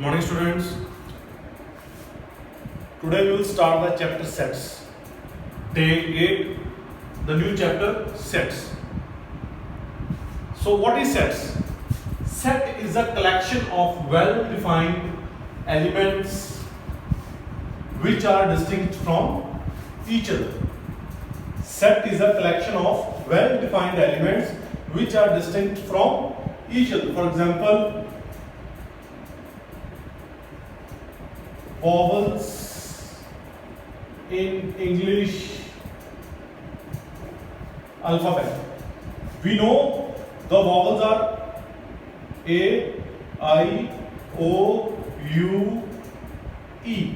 Good morning, students. Today we will start the chapter sets. Day 8, the new chapter sets. So what is sets? Set is a collection of well-defined elements which are distinct from each other. Set is a collection of well-defined elements which are distinct from each other. For example, vowels in English alphabet. We know the vowels are A, I, O, U, E.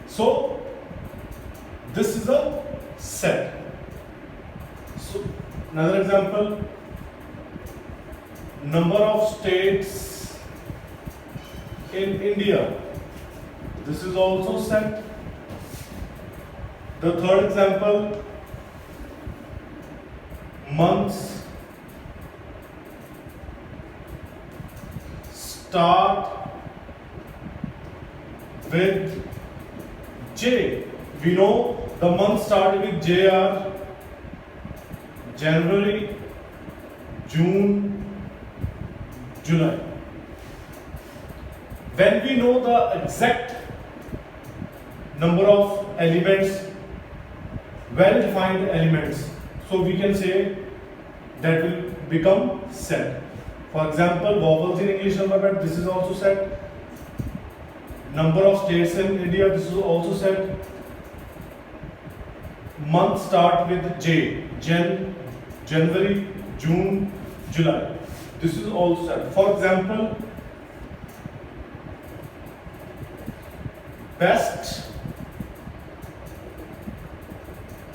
So this is a set. So another example, number of states in India. This is also set. The third example, months start with J. We know the months start with J are January, June, July. When we know the exact number of elements, well-defined elements, so we can say that will become set. For example, vowels in English alphabet, this is also set. Number of states in India, this is also set. Months start with J, January, June, July. This is also set. For example, best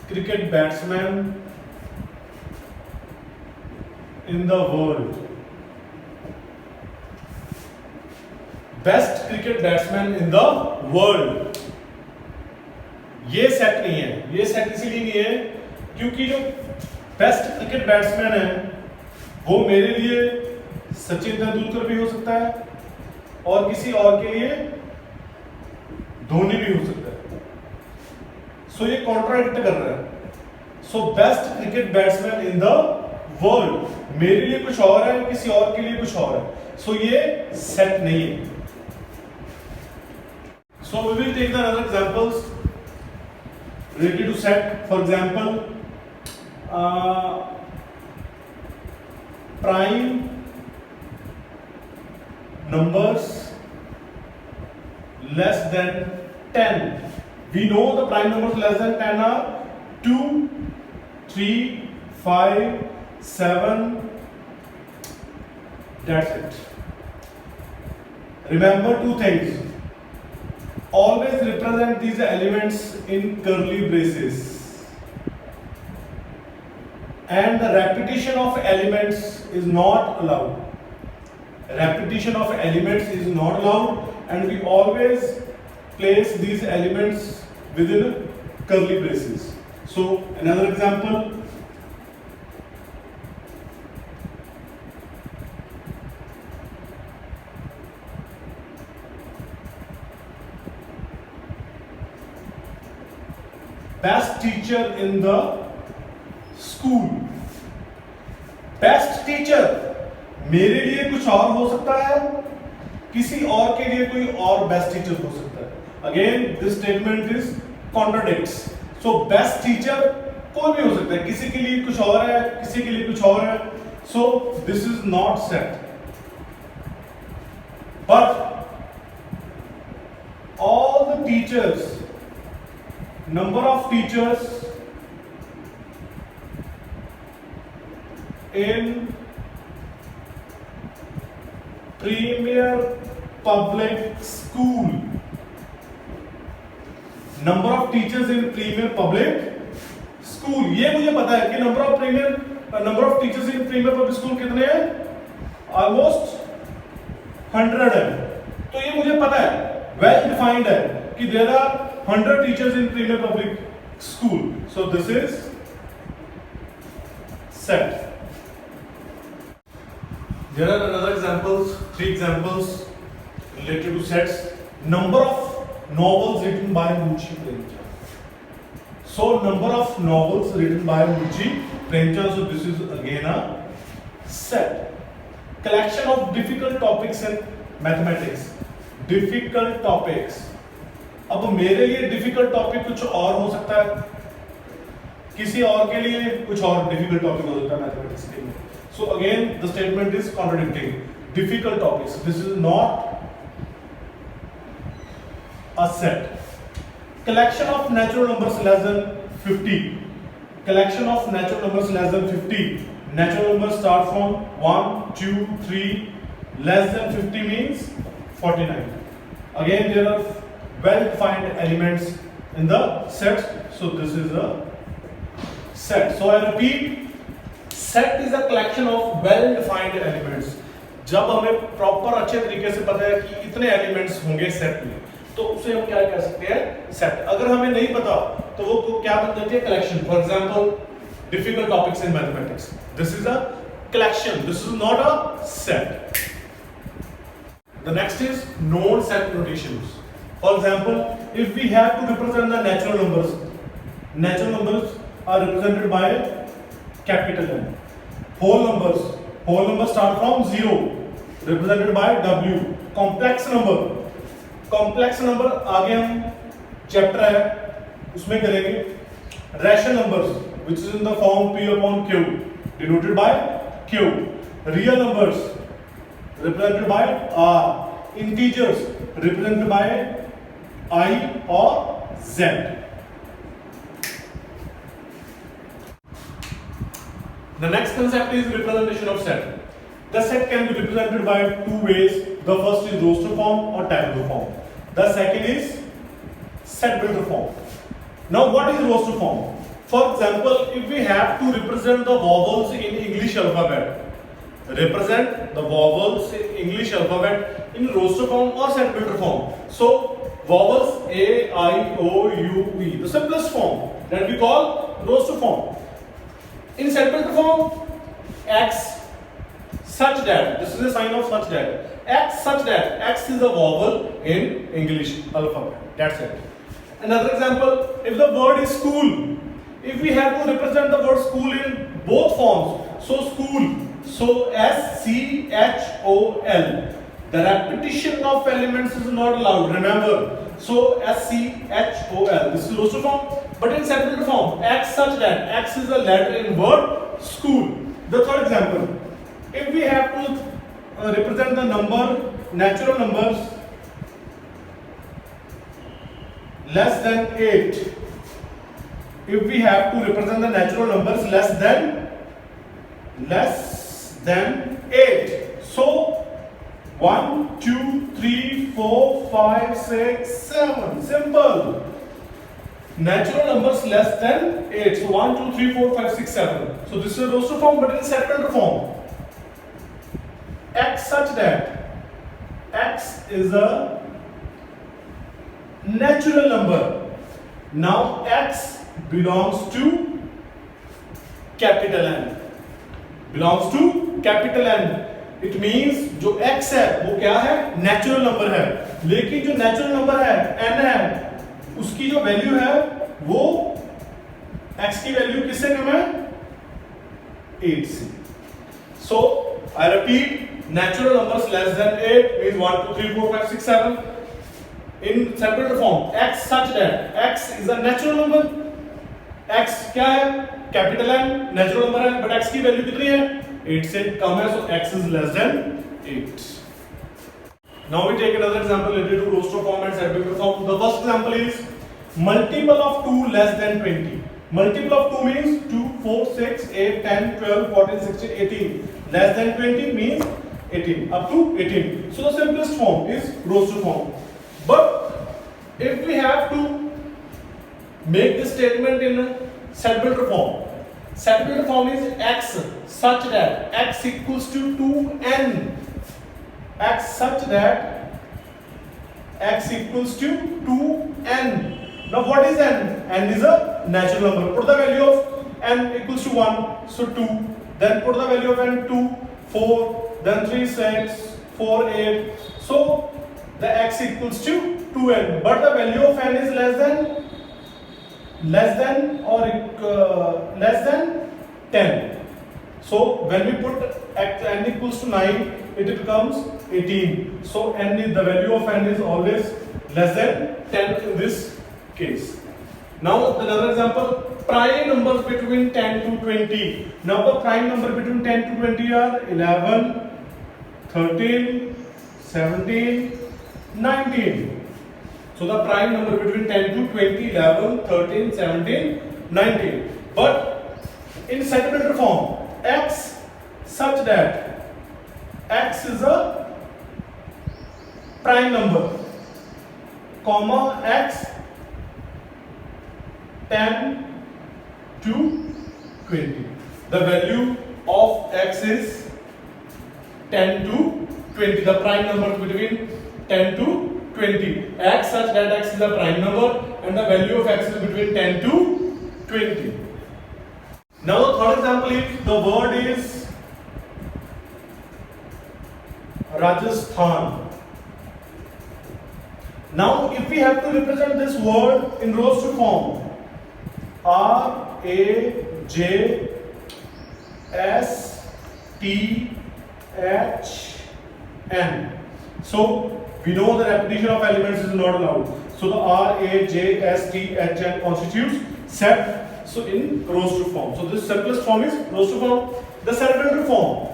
cricket batsman in the world. Best cricket batsman in the world. ये set नहीं है, ये set इसीलिए नहीं है क्योंकि जो best cricket batsman है वो मेरे लिए सचिन तेंदुलकर भी हो सकता है और किसी और के लिए धोनी भी हो सकता है. सो ये कॉन्ट्राडिक्ट कर रहा है. So best cricket batsman in the world मेरे लिए कुछ और है, किसी और के लिए कुछ और है. सो ये सेट नहीं है. So we will take the other examples related to set. For example, prime numbers less than 10. We know the prime numbers less than 10 are 2, 3, 5, 7. That's it. Remember two things. Always represent these elements in curly braces, and the repetition of elements is not allowed. Repetition of elements is not allowed, and we always place these elements within curly braces. So another example, best teacher in the school. Best teacher मेरे लिए कुछ और हो सकता है, किसी और के लिए कोई और बेस्ट टीचर हो सकता है. Again this statement is contradicts. So best teacher कोई भी हो सकता है, किसी के लिए कुछ और है, किसी के लिए कुछ और है. So this is not set. But all the teachers, number of teachers in premier public school. Number of teachers in premier public school. ये मुझे पता है कि number of teachers in premier public school कितने हैं? Almost 100 है. तो ये मुझे पता है, well defined है कि there are 100 teachers in premier public school. So this is set. There are another examples, 3 examples. related to sets. Number of novels written by Munshi Premchand. So number of novels written by Munshi Premchand. So this is again a set. Collection of difficult topics in mathematics. Difficult topics. अब मेरे लिए difficult topic कुछ और हो सकता है, किसी और के लिए कुछ और difficult topic हो सकता है mathematics के लिए. So again the statement is contradicting. Difficult topics. This is not a set. Collection of natural numbers less than 50. Collection of natural numbers less than 50. Natural numbers start from 1, 2, 3. Less than 50 means 49. Again, there are well-defined elements in the set. So this is a set. So I repeat, set is a collection of well-defined elements. जब हमें proper अच्छे तरीके से पता है कि इतने elements होंगे सेट में, तो उसे हम क्या कह सकते हैं? सेट. अगर हमें नहीं पता तो वो क्या बन जाती है? Collection. For example difficult topics in mathematics. This is a collection. This is not a set. The next is known set notations. For example, if we have to represent the natural numbers are represented by capital N. Whole numbers start from 0, represented by W. Complex number आगे हम chapter है उसमें करेंगे. Rational numbers, which is in the form P upon Q, denoted by Q. Real numbers represented by R. Integers represented by I or Z. The next concept is representation of set. The set can be represented by two ways. The first is roster form or tabular form. The second is set builder form. Now what is roster form? For example, if we have to represent the vowels in English alphabet, represent the vowels in English alphabet in roster form or set builder form. So vowels A, I, O, U, E, the simplest form that we call roster form. In set builder form, X such that, this is a sign of such that, X such that, X is a vowel in English alphabet. That's it. Another example, if the word is school, if we have to represent the word school in both forms, so school, so S-C-H-O-L, the repetition of elements is not allowed, remember. So S-C-H-O-L, this is roster form. But in set builder form, X such that, X is a letter in word school. The third example, if we have to represent the natural numbers less than 8, if we have to represent the natural numbers less than 8, so 1, 2, 3, 4, 5, 6, 7, simple. Natural numbers less than 8, so 1, 2, 3, 4, 5, 6, 7. So this is a roster form, but in set builder form. X such that, X is a natural number. Now X belongs to capital N. Belongs to capital N. It means जो X है वो क्या है? Natural number है. लेकिन जो natural number है N है, उसकी जो वैल्यू है वो X की वैल्यू किससे कम है? 8 से. So I repeat, natural numbers less than 8 means 1, 2, 3, 4, 5, 6, 7. In set builder form, X such that, X is a natural number. X क्या है? Capital N, natural number है, but X की वैल्यू कितनी है? 8 से कम है, so X is less than 8. Now we take another example related to roster form and set builder form. The first example is multiple of 2 less than 20. Multiple of 2 means 2, 4, 6, 8, 10, 12, 14, 16, 18. Less than 20 means 18, up to 18. So the simplest form is roster form. But if we have to make this statement in set builder form, set builder form is X such that X equals to 2n. X such that X equals to 2n. Now what is n? N is a natural number. Put the value of n equals to 1, so 2. Then put the value of n 2, 4, then 3, 6, 4, 8. So the x equals to 2n, but the value of n is less than 10. So when we put n equals to 9, it becomes 18. So the value of n is always less than 10 in this case. Now another example, prime numbers between 10 to 20. Now the prime number between 10 to 20 are 11, 13, 17, 19. So the prime number between 10 to 20, 11, 13, 17, 19. But in set-builder form, x such that x is a prime number, comma x 10 to 20. The value of x is 10 to 20. The prime number between 10 to 20. X such that x is a prime number and the value of x is between 10 to 20. Now the third example is the word is Rajasthan. Now if we have to represent this word in roster form, Rajasthan. So we know the repetition of elements is not allowed. So the Rajasthan constitutes set. So in roster form. So this simplest form is roster form. The set-builder form,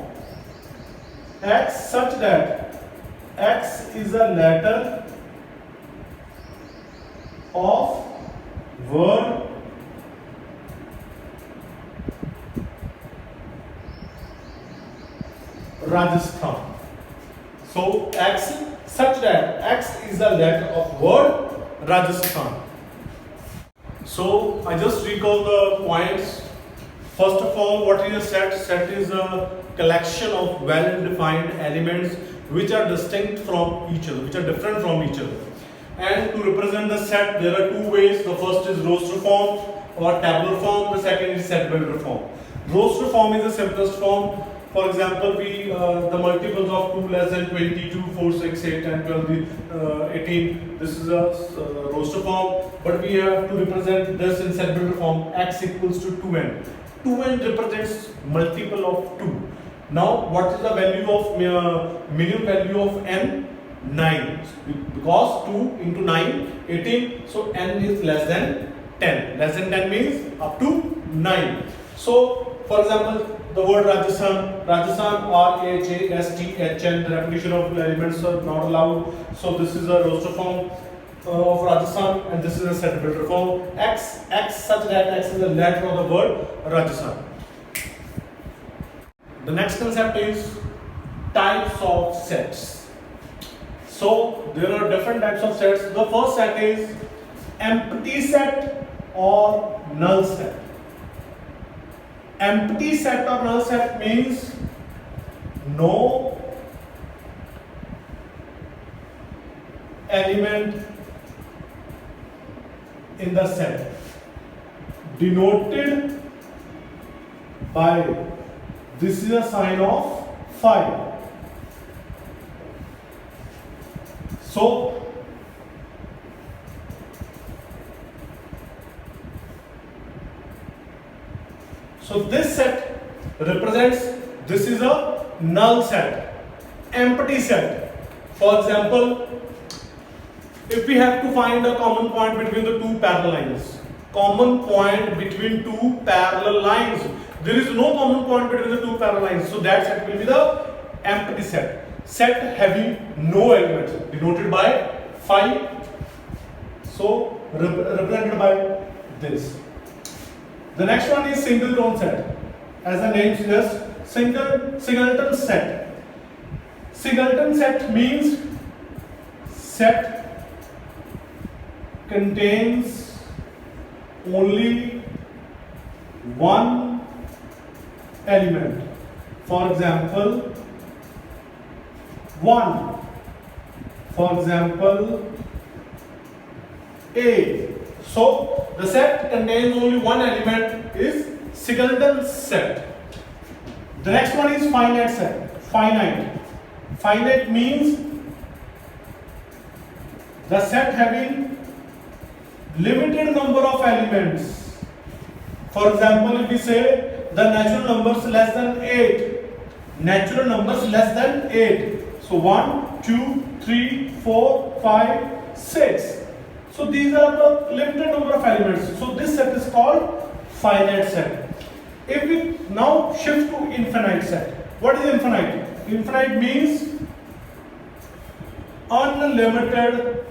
x such that x is a letter of word Rajasthan. So x such that x is a letter of word Rajasthan. So I just recall the points. First of all, what is a set? Set is a collection of well-defined elements which are distinct from each other, which are different from each other. And to represent the set, there are two ways. The first is roster form or tabular form. The second is set-builder form. Roster form is the simplest form. For example, the multiples of 2 less than 22, 4, 6, 8, 10, 12, 18. This is a roster form. But we have to represent this in set-builder form. X equals to 2n. 2n represents multiple of 2. Now, what is the value of minimum value of n? 9. Because 2 into 9, 18. So n is less than 10. Less than 10 means up to 9. So, for example, the word Rajasthan, Rajasthan, the repetition of elements are not allowed. So this is a roster form of Rajasthan and this is a set-builder form. X such that x is the letter of the word Rajasthan. The next concept is types of sets. So there are different types of sets. The first set is empty set or null set. Empty set or null set means no element in the set, denoted by, this is a sign of phi. So this set represents, this is a null set, empty set. For example, if we have to find a common point between the two parallel lines, there is no common point between the two parallel lines, so that set will be the empty set. Set having no elements, denoted by phi, so represented by this. The next one is singleton set. As the name suggests, singleton set. Singleton set means set contains only one element. For example, 1. For example, A. So the set contains only one element is singleton set. The next one is finite set. Finite means The set having limited number of elements. For example, if we say the natural numbers less than 8, natural numbers less than 8. So 1, 2, 3, 4, 5, 6. So these are the limited number of elements. So this set is called finite set. If we now shift to infinite set. What is infinite? Infinite means unlimited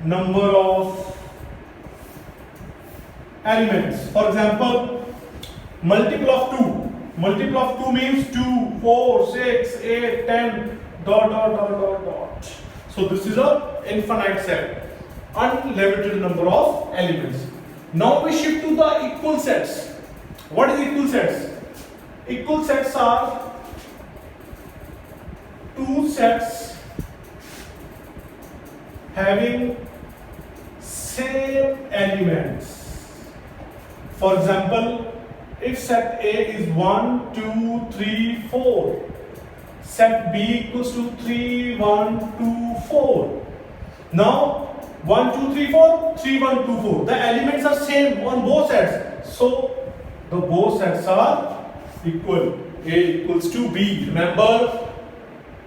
number of elements. For example, multiple of 2. Multiple of 2 means 2, 4, 6, 8, 10, dot, dot, dot, dot, dot. So this is a infinite set. Unlimited number of elements. Now we shift to the equal sets. What is equal sets? Equal sets are two sets having same elements. For example, if set A is 1, 2, 3, 4, set B equals to 3, 1, 2, 4. Now 1, 2, 3, 4, 3, 1, 2, 4. The elements are same on both sets. So the both sets are equal. A equals to B. Remember,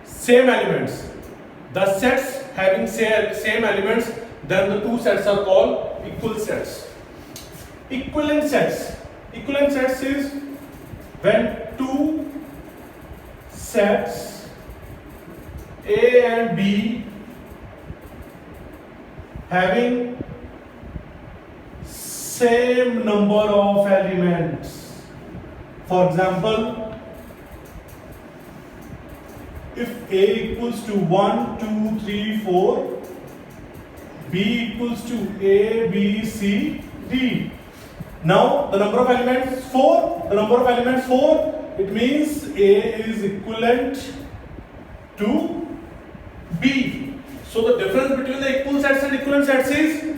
same elements. The sets having same elements, then the two sets are called equal sets. Equivalent sets. Equivalent sets is when two sets A and B having same number of elements. For example, if A equals to 1, 2, 3, 4, B equals to A, B, C, D. Now the number of elements 4. The number of elements 4. It means A is equivalent to B. So the difference between the equal sets and equivalent sets is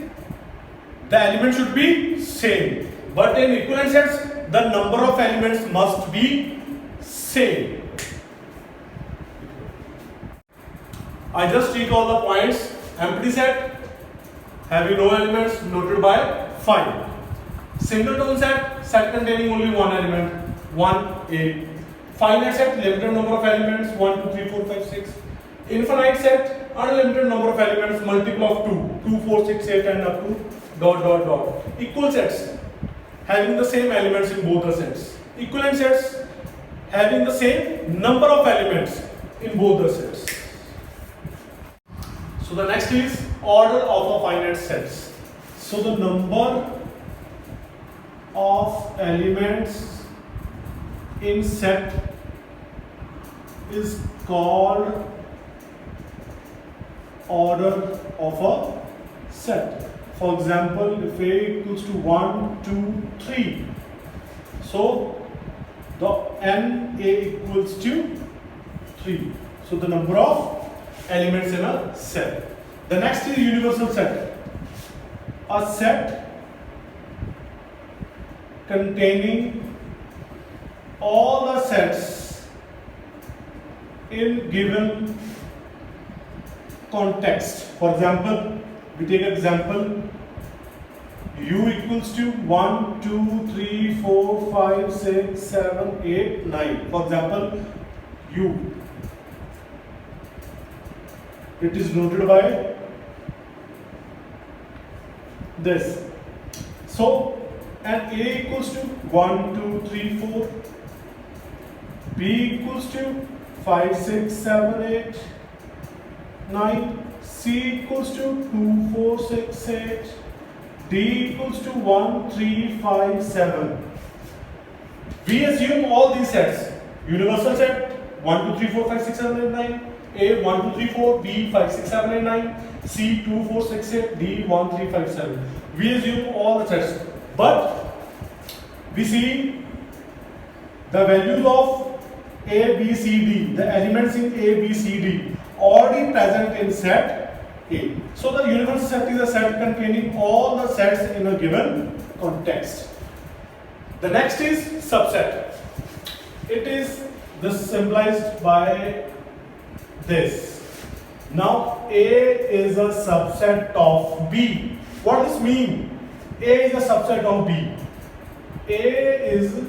the elements should be same. But in equivalent sets, the number of elements must be same. I just recall the points. Empty set having no elements noted by 5. Singleton set, set containing only one element, 1A. Finite set, limited number of elements, 1, 2, 3, 4, 5, 6. Infinite set, unlimited number of elements, multiple of 2, 2, 4, 6, 8 and up to dot, dot, dot. Equal sets, having the same elements in both the sets. Equivalent sets, having the same number of elements in both the sets. So the next is order of a finite sets. So the number of elements in set is called order of a set. For example, if A equals to 1, 2, 3, so the n A equals to 3. So the number of elements in a set. The next is universal set. A set containing all the sets in given context. For example, we take example U equals to 1, 2, 3, 4, 5, 6, 7, 8, 9. For example, U. It is noted by this. So, and A equals to 1, 2, 3, 4. B equals to 5, 6, 7, 8, 9. C equals to 2, 4, 6, 8. D equals to 1, 3, 5, 7. We assume all these sets. Universal set 1, 2, 3, 4, 5, 6, 7, 8, 9. A 1, 2, 3, 4. B 5, 6, 7, 8, 9. C 2, 4, 6, 8. D 1, 3, 5, 7. We assume all the sets. But we see the values of A, B, C, D, the elements in A, B, C, D already present in set A. So the universal set is a set containing all the sets in a given context. The next is subset. It is this symbolized by this. Now A is a subset of B. What does this mean? A is a subset of B. A is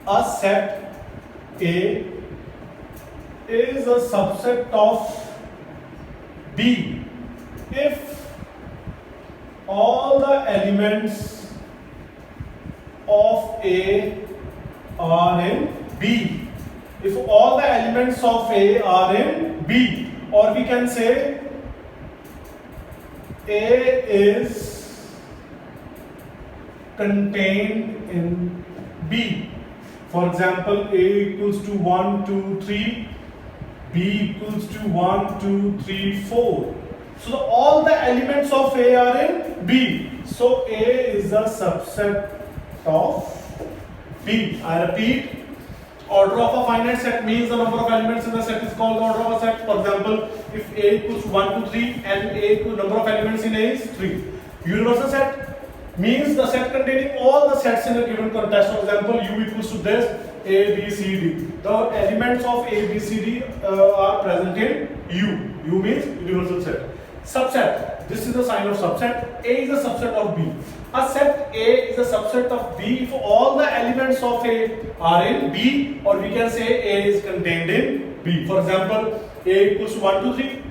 a set. A is a subset of B if all the elements of A are in B. If all the elements of A are in B, or we can say A is contained in B. For example, A equals to 1, 2, 3, B equals to 1, 2, 3, 4. So all the elements of A are in B. So A is a subset of B. I repeat, order of a finite set means the number of elements in the set is called the order of a set. For example, if A equals to 1 to 3 and A equals number of elements in A is 3. Universal set means the set containing all the sets in a given context. For example, U equals to this, A, B, C, D. The elements of A, B, C, D are present in U. U means universal set. Subset. This is the sign of subset. A is a subset of B. A set A is a subset of B if all the elements of A are in B, or we can say A is contained in B. For example, A equals to 1, 2, 3.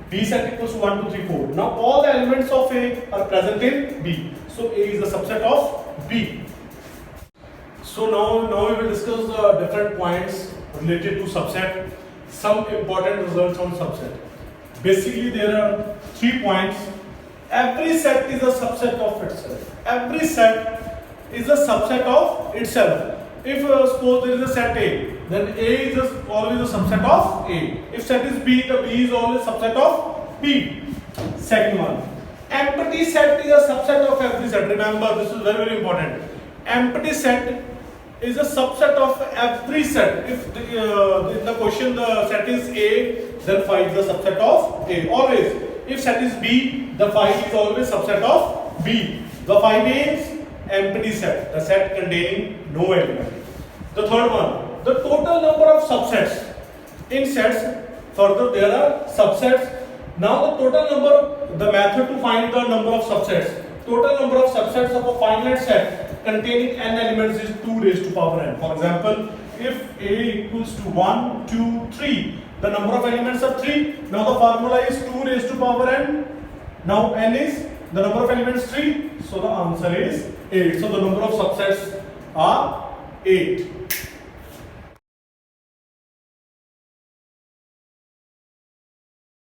B set equals to 1, 2, 3, 4. Now all the elements of A are present in B. So A is a subset of B. So now we will discuss the different points related to subset. Some important results on subset. Basically, there are 3 points. Every set is a subset of itself. Every set is a subset of itself. If suppose there is a set A, then A is always a subset of A. If set is B, the B is always a subset of B. Second one, empty set is a subset of every set. Remember, this is very important. Empty set is a subset of every set. If in the question the set is A, then 5 is a subset of A. Always. If set is B, the 5 is always subset of B. The 5 is empty set, the set containing no element. The third one, the total number of subsets. In sets, further there are subsets. Now the total number, the method to find the number of subsets. Total number of subsets of a finite set containing n elements is 2 raised to power n. For example, if A equals to 1, 2, 3, the number of elements are 3. Now the formula is 2 raised to power n. Now n is the number of elements 3. So the answer is 8. So the number of subsets are 8.